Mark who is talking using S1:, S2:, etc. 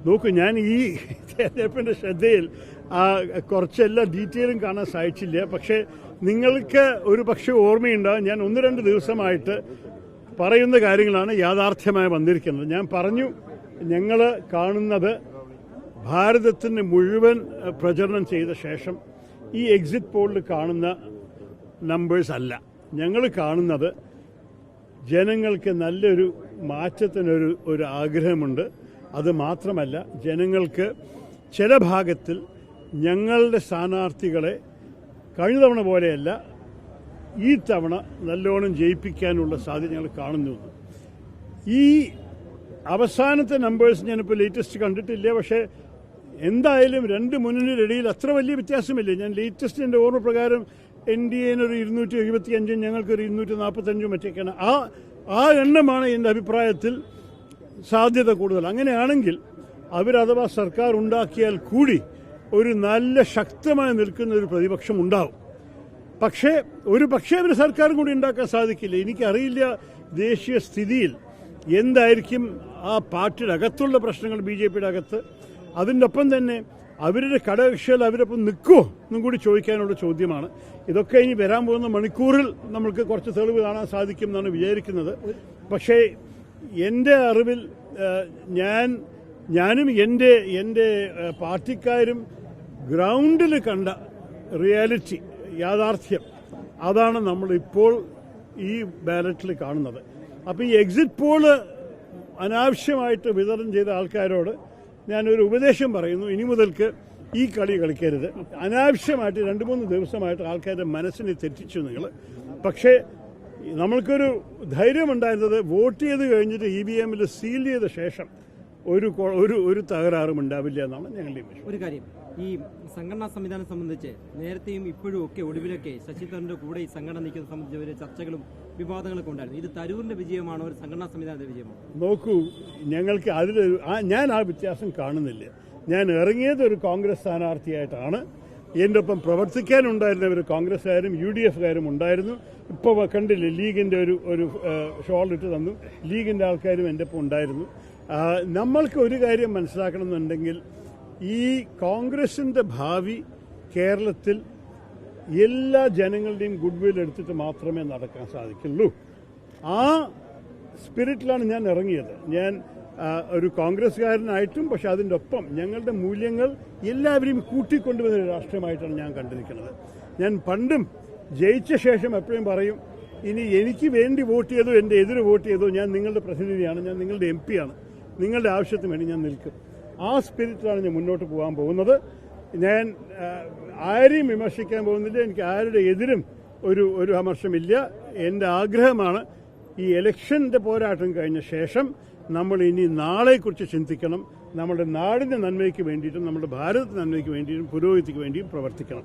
S1: നോക്കൂ, ഞാൻ ഈ തെരഞ്ഞെടുപ്പിന്റെ ശ്രദ്ധയിൽ കുറച്ചെല്ലാം ഡീറ്റെയിലും കാണാൻ സാധിച്ചില്ല. പക്ഷേ നിങ്ങൾക്ക് ഒരു പക്ഷേ ഓർമ്മയുണ്ടാകും, ഞാൻ 1-2 ദിവസമായിട്ട് പറയുന്ന കാര്യങ്ങളാണ് യാഥാർത്ഥ്യമായി വന്നിരിക്കുന്നത്. ഞാൻ പറഞ്ഞു, ഞങ്ങൾ കാണുന്നത് ഭാരതത്തിന് മുഴുവൻ പ്രചരണം ചെയ്ത ശേഷം ഈ എക്സിറ്റ് പോളിൽ കാണുന്ന നമ്പേഴ്സ് അല്ല. ഞങ്ങൾ കാണുന്നത് ജനങ്ങൾക്ക് നല്ലൊരു മാറ്റത്തിനൊരു ആഗ്രഹമുണ്ട്. അത് മാത്രമല്ല, ജനങ്ങൾക്ക് ചില ഭാഗത്തിൽ ഞങ്ങളുടെ സ്ഥാനാർത്ഥികളെ കഴിഞ്ഞ തവണ പോലെയല്ല ഈ തവണ നല്ലോണം ജയിപ്പിക്കാനുള്ള സാധ്യത ഞങ്ങൾ കാണുന്നു. ഈ അവസാനത്തെ നമ്പേഴ്സ് ഞാനിപ്പോൾ ലേറ്റസ്റ്റ് കണ്ടിട്ടില്ല. പക്ഷേ എന്തായാലും രണ്ട് മുന്നണിയുടെ ഇടയിൽ അത്ര വലിയ വ്യത്യാസമില്ല. ഞാൻ ലേറ്റസ്റ്റ് എൻ്റെ ഓർമ്മ പ്രകാരം NDA ഒരു 275, ഞങ്ങൾക്കൊരു 245 മറ്റൊക്കെയാണ്. ആ എണ്ണമാണ് എൻ്റെ അഭിപ്രായത്തിൽ സാധ്യത കൂടുതൽ. അങ്ങനെയാണെങ്കിൽ അവരഥവാ സർക്കാർ ഉണ്ടാക്കിയാൽ കൂടി ഒരു നല്ല ശക്തമായി നിൽക്കുന്ന ഒരു പ്രതിപക്ഷം ഉണ്ടാവും. പക്ഷേ അവർ സർക്കാർ കൂടി ഉണ്ടാക്കാൻ സാധിക്കില്ല. എനിക്കറിയില്ല ദേശീയ സ്ഥിതിയിൽ എന്തായിരിക്കും ആ പാർട്ടിയുടെ അകത്തുള്ള പ്രശ്നങ്ങൾ, BJPയുടെ അകത്ത്. അതിൻ്റെ ഒപ്പം തന്നെ അവരുടെ ഘടകകക്ഷികൾ അവരൊപ്പം നിൽക്കുമോ എന്നും കൂടി ചോദിക്കാനുള്ള ചോദ്യമാണ്. ഇതൊക്കെ ഇനി വരാൻ പോകുന്ന മണിക്കൂറിൽ നമുക്ക് കുറച്ച് തെളിവ് കാണാൻ സാധിക്കും എന്നാണ് വിചാരിക്കുന്നത്. പക്ഷേ എൻ്റെ അറിവിൽ ഞാനും എൻ്റെ പാർട്ടിക്കാരും ഗ്രൗണ്ടിൽ കണ്ട റിയാലിറ്റി, യാഥാർത്ഥ്യം, അതാണ് നമ്മളിപ്പോൾ ഈ ബാലറ്റിൽ കാണുന്നത്. അപ്പോൾ ഈ എക്സിറ്റ് പോള് അനാവശ്യമായിട്ട് വിതരണം ചെയ്ത ആൾക്കാരോട് ഞാനൊരു ഉപദേശം പറയുന്നു. ഇനി മുതൽക്ക് ഈ കളി കളിക്കരുത്. അനാവശ്യമായിട്ട് 2-3 ദിവസമായിട്ട് ആൾക്കാരുടെ മനസ്സിനെ തെറ്റിച്ചു നിങ്ങൾ. പക്ഷേ നമ്മൾക്കൊരു ധൈര്യമുണ്ടായിരുന്നത് വോട്ട് ചെയ്ത് കഴിഞ്ഞിട്ട് EVM സീൽ ചെയ്ത ശേഷം ഒരു തകരാറും ഉണ്ടാവില്ല എന്നാണ് ഞങ്ങളുടെ വിശ്വാസം.
S2: ഒരു കാര്യം, ഈ സംഘടനാ സംവിധാനം സംബന്ധിച്ച് നേരത്തെയും ഇപ്പോഴും ഒക്കെ ഒടുവിലൊക്കെ ശശി തരൂരിന്റെ കൂടെ ഈ സംഘടന നീക്കുന്നത് സംബന്ധിച്ച് ഒരു ചർച്ചകളും വിവാദങ്ങളൊക്കെ ഉണ്ടായിരുന്നു. ഇത് തരൂരിന്റെ വിജയമാണോ ഒരു സംഘടനാ സംവിധാനത്തിന്റെ വിജയമാണോ?
S1: നോക്കൂ, ഞങ്ങൾക്ക് ഞാൻ ആ വ്യത്യാസം കാണുന്നില്ല. ഞാൻ ഇറങ്ങിയത് ഒരു കോൺഗ്രസ് സ്ഥാനാർത്ഥിയായിട്ടാണ്. എൻ്റെ ഒപ്പം പ്രവർത്തിക്കാനുണ്ടായിരുന്നവർ കോൺഗ്രസ്സുകാരും UDFകാരും ഉണ്ടായിരുന്നു. ഇപ്പോൾ കണ്ടില്ലേ, ലീഗിൻ്റെ ഒരു ഷോൾ ഇട്ട് തന്നു. ലീഗിൻ്റെ ആൾക്കാരും എൻ്റെ ഒപ്പം ഉണ്ടായിരുന്നു. നമ്മൾക്ക് ഒരു കാര്യം മനസ്സിലാക്കണമെന്നുണ്ടെങ്കിൽ, ഈ കോൺഗ്രസിൻ്റെ ഭാവി കേരളത്തിൽ എല്ലാ ജനങ്ങളുടെയും ഗുഡ്വിൽ എടുത്തിട്ട് മാത്രമേ നടക്കാൻ സാധിക്കുള്ളൂ. ആ സ്പിരിറ്റിലാണ് ഞാൻ ഇറങ്ങിയത്. ഞാൻ ഒരു കോൺഗ്രസ്സുകാരനായിട്ടും, പക്ഷെ അതിൻ്റെ ഒപ്പം ഞങ്ങളുടെ മൂല്യങ്ങൾ എല്ലാവരെയും കൂട്ടിക്കൊണ്ടുവന്നൊരു രാഷ്ട്രീയമായിട്ടാണ് ഞാൻ കണ്ടിരിക്കുന്നത്. ഞാൻ പണ്ടും ജയിച്ച ശേഷം എപ്പോഴും പറയും, ഇനി എനിക്ക് വേണ്ടി വോട്ട് ചെയ്തോ എൻ്റെ എതിര് വോട്ട് ചെയ്തോ ഞാൻ നിങ്ങളുടെ പ്രതിനിധിയാണ്, ഞാൻ നിങ്ങളുടെ MP ആണ്, നിങ്ങളുടെ ആവശ്യത്തിന് വേണ്ടി ഞാൻ നിൽക്കും. ആ സ്പിരിറ്റിലാണ് ഞാൻ മുന്നോട്ട് പോകാൻ പോകുന്നത്. ഞാൻ ആരെയും വിമർശിക്കാൻ പോകുന്നില്ല. എനിക്ക് ആരുടെ എതിരും ഒരു അമർഷമില്ല. എൻ്റെ ആഗ്രഹമാണ് ഈ ഇലക്ഷൻ്റെ പോരാട്ടം കഴിഞ്ഞ ശേഷം നമ്മൾ ഇനി നാളെക്കുറിച്ച് ചിന്തിക്കണം. നമ്മുടെ നാടിൻ്റെ നന്മയ്ക്ക് വേണ്ടിയിട്ടും നമ്മുടെ ഭാരതത്തിൻ്റെ നന്മയ്ക്ക് വേണ്ടിയിട്ടും പുരോഗതിക്ക് വേണ്ടിയും പ്രവർത്തിക്കണം.